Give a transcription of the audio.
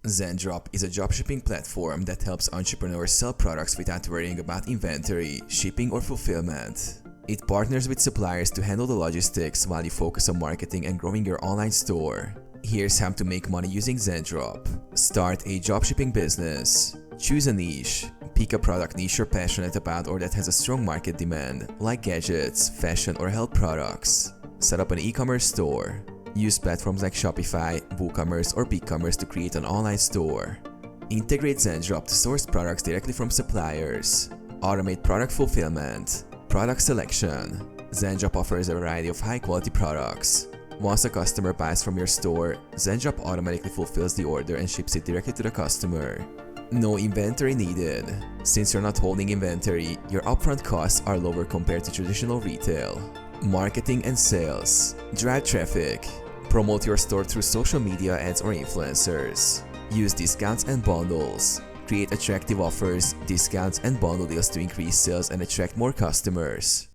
Zendrop is a dropshipping platform that helps entrepreneurs sell products without worrying about inventory, shipping, or fulfillment. It partners with suppliers to handle the logistics while you focus on marketing and growing your online store. Here's how to make money using Zendrop. Start a dropshipping business. Choose a niche. Pick a product niche you're passionate about or that has a strong market demand, like gadgets, fashion, or health products. Set up an e-commerce store. Use platforms like Shopify, WooCommerce, or BigCommerce to create an online store. Integrate Zendrop to source products directly from suppliers. Automate product fulfillment. Product selection. Zendrop offers a variety of high-quality products. Once a customer buys from your store, Zendrop automatically fulfills the order and ships it directly to the customer. No inventory needed. Since you're not holding inventory, your upfront costs are lower compared to traditional retail. Marketing and sales. Drive traffic. Promote your store through social media ads or influencers. Use discounts and bundles. Create attractive offers, discounts, and bundle deals to increase sales and attract more customers.